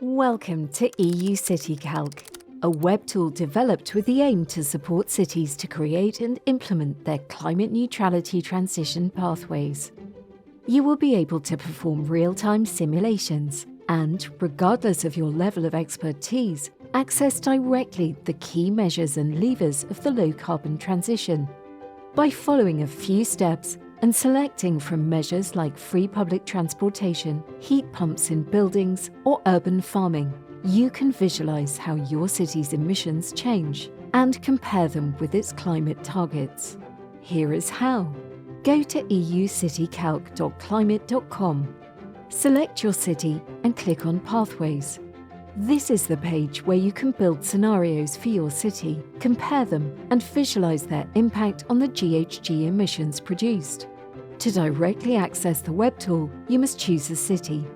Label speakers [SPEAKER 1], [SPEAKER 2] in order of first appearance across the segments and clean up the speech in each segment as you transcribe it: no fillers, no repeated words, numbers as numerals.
[SPEAKER 1] Welcome to EU City Calc, a web tool developed with the aim to support cities to create and implement their climate neutrality transition pathways. You will be able to perform real-time simulations and, regardless of your level of expertise, access directly the key measures and levers of the low-carbon transition. By following a few steps and selecting from measures like free public transportation, heat pumps in buildings, or urban farming, you can visualize how your city's emissions change and compare them with its climate targets. Here is how. Go to eucitycalc.climate.com. Select your city and click on Pathways. This is the page where you can build scenarios for your city, compare them, and visualize their impact on the GHG emissions produced. To directly access the web tool, you must choose a city.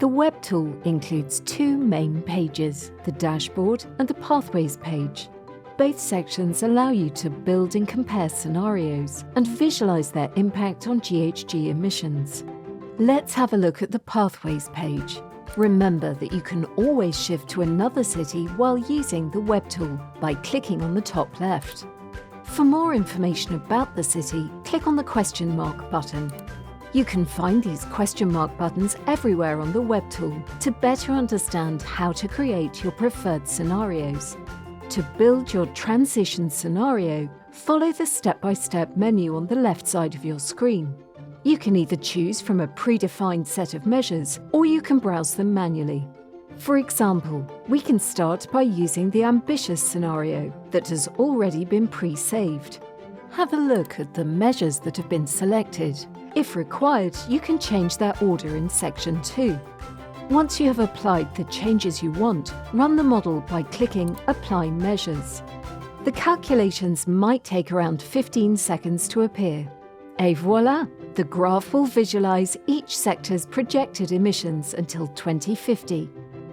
[SPEAKER 1] The web tool includes two main pages, the dashboard and the Pathways page. Both sections allow you to build and compare scenarios and visualize their impact on GHG emissions. Let's have a look at the Pathways page. Remember that you can always shift to another city while using the web tool by clicking on the top left. For more information about the city, click on the question mark button. You can find these question mark buttons everywhere on the web tool to better understand how to create your preferred scenarios. To build your transition scenario, follow the step-by-step menu on the left side of your screen. You can either choose from a predefined set of measures, or you can browse them manually. For example, we can start by using the ambitious scenario that has already been pre-saved. Have a look at the measures that have been selected. If required, you can change their order in Section 2. Once you have applied the changes you want, run the model by clicking Apply Measures. The calculations might take around 15 seconds to appear. Et voilà! The graph will visualize each sector's projected emissions until 2050.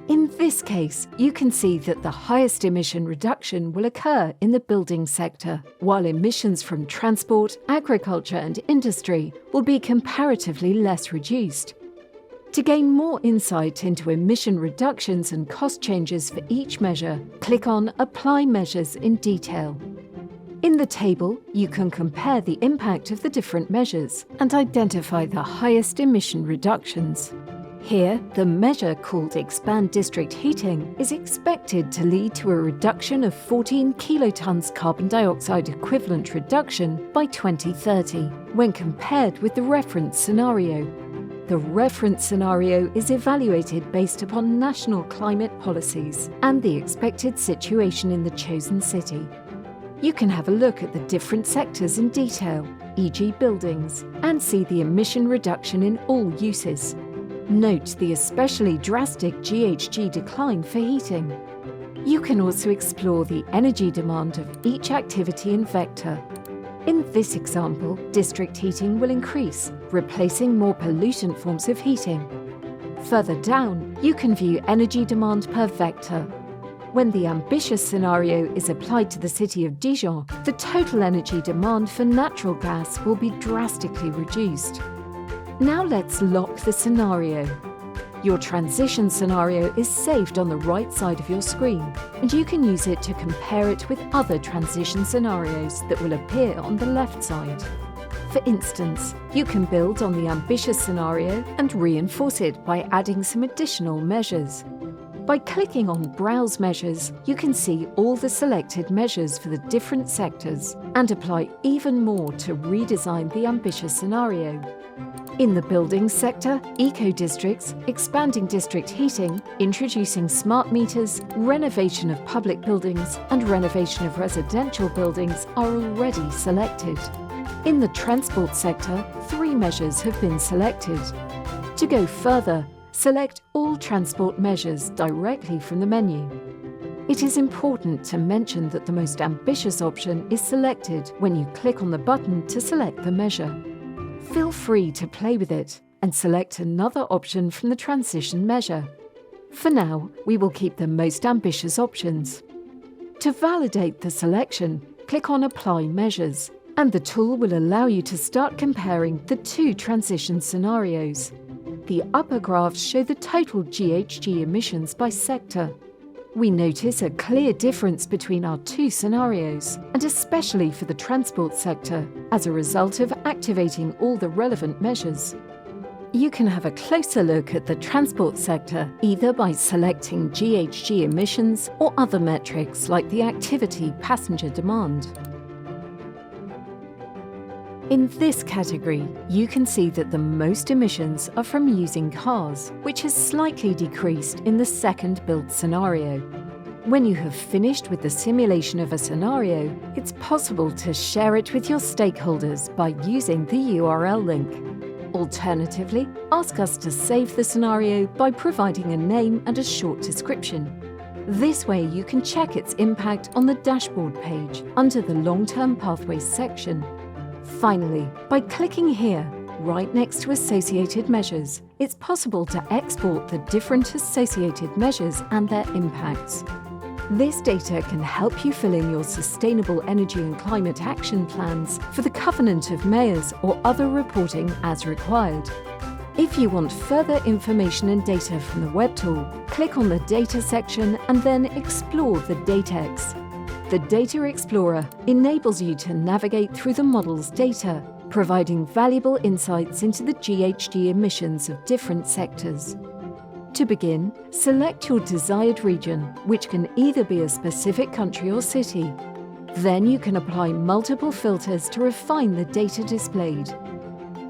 [SPEAKER 1] In this case, you can see that the highest emission reduction will occur in the building sector, while emissions from transport, agriculture and industry will be comparatively less reduced. To gain more insight into emission reductions and cost changes for each measure, click on Apply Measures in detail. In the table, you can compare the impact of the different measures and identify the highest emission reductions. Here, the measure called Expand District Heating is expected to lead to a reduction of 14 kilotons carbon dioxide equivalent reduction by 2030, when compared with the reference scenario. The reference scenario is evaluated based upon national climate policies and the expected situation in the chosen city. You can have a look at the different sectors in detail, e.g. buildings, and see the emission reduction in all uses. Note the especially drastic GHG decline for heating. You can also explore the energy demand of each activity and vector. In this example, district heating will increase, replacing more pollutant forms of heating. Further down, you can view energy demand per vector. When the ambitious scenario is applied to the city of Dijon, the total energy demand for natural gas will be drastically reduced. Now let's lock the scenario. Your transition scenario is saved on the right side of your screen, and you can use it to compare it with other transition scenarios that will appear on the left side. For instance, you can build on the ambitious scenario and reinforce it by adding some additional measures. By clicking on Browse Measures, you can see all the selected measures for the different sectors and apply even more to redesign the ambitious scenario. In the building sector, eco-districts, expanding district heating, introducing smart meters, renovation of public buildings, and renovation of residential buildings are already selected. In the transport sector, 3 measures have been selected. To go further, select all transport measures directly from the menu. It is important to mention that the most ambitious option is selected when you click on the button to select the measure. Feel free to play with it and select another option from the transition measure. For now, we will keep the most ambitious options. To validate the selection, click on Apply Measures, and the tool will allow you to start comparing the 2 transition scenarios. The upper graphs show the total GHG emissions by sector. We notice a clear difference between our two scenarios, and especially for the transport sector, as a result of activating all the relevant measures. You can have a closer look at the transport sector either by selecting GHG emissions or other metrics like the activity passenger demand. In this category, you can see that the most emissions are from using cars, which has slightly decreased in the second build scenario. When you have finished with the simulation of a scenario, it's possible to share it with your stakeholders by using the URL link. Alternatively, ask us to save the scenario by providing a name and a short description. This way you can check its impact on the dashboard page under the Long-Term Pathways section. Finally, by clicking here, right next to Associated Measures, it's possible to export the different associated measures and their impacts. This data can help you fill in your sustainable energy and climate action plans for the Covenant of Mayors or other reporting as required. If you want further information and data from the web tool, click on the Data section and then explore the DataX. The Data Explorer enables you to navigate through the model's data, providing valuable insights into the GHG emissions of different sectors. To begin, select your desired region, which can either be a specific country or city. Then you can apply multiple filters to refine the data displayed.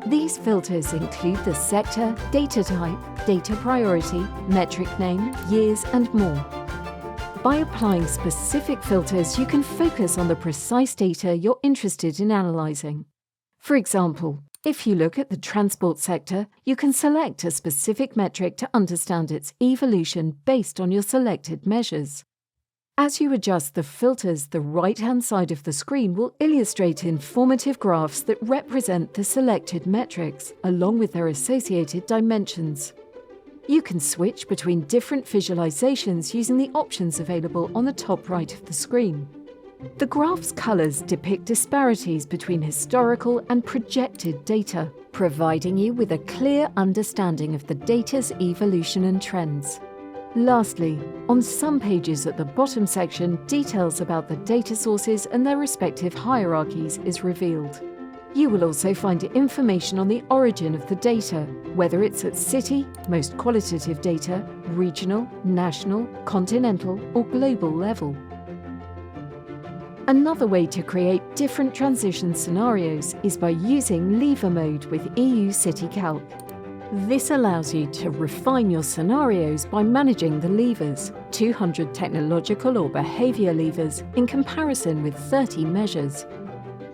[SPEAKER 1] These filters include the sector, data type, data priority, metric name, years, and more. By applying specific filters, you can focus on the precise data you're interested in analysing. For example, if you look at the transport sector, you can select a specific metric to understand its evolution based on your selected measures. As you adjust the filters, the right-hand side of the screen will illustrate informative graphs that represent the selected metrics, along with their associated dimensions. You can switch between different visualizations using the options available on the top right of the screen. The graph's colors depict disparities between historical and projected data, providing you with a clear understanding of the data's evolution and trends. Lastly, on some pages at the bottom section, details about the data sources and their respective hierarchies is revealed. You will also find information on the origin of the data, whether it's at city, most qualitative data, regional, national, continental, or global level. Another way to create different transition scenarios is by using lever mode with EU City Calc. This allows you to refine your scenarios by managing the levers, 200 technological or behaviour levers in comparison with 30 measures.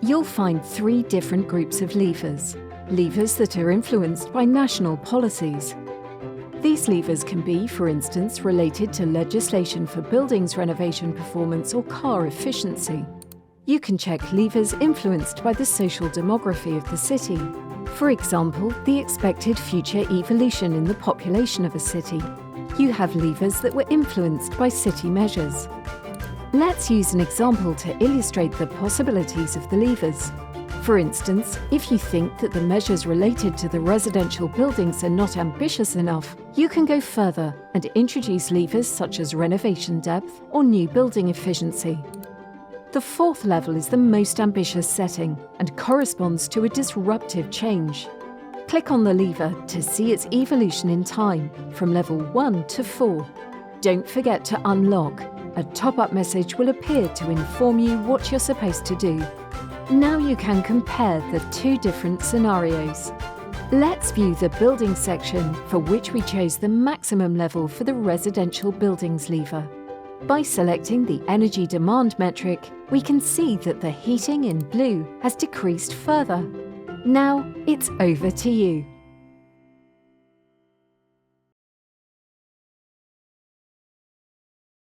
[SPEAKER 1] You'll find 3 different groups of levers. Levers that are influenced by national policies. These levers can be, for instance, related to legislation for buildings renovation performance or car efficiency. You can check levers influenced by the social demography of the city. For example, the expected future evolution in the population of a city. You have levers that were influenced by city measures. Let's use an example to illustrate the possibilities of the levers. For instance, if you think that the measures related to the residential buildings are not ambitious enough, you can go further and introduce levers such as renovation depth or new building efficiency. The 4th level is the most ambitious setting and corresponds to a disruptive change. Click on the lever to see its evolution in time from level 1 to 4. Don't forget to unlock. A top-up message will appear to inform you what you're supposed to do. Now you can compare the 2 different scenarios. Let's view the building section, for which we chose the maximum level for the residential buildings lever. By selecting the energy demand metric, we can see that the heating in blue has decreased further. Now it's over to you.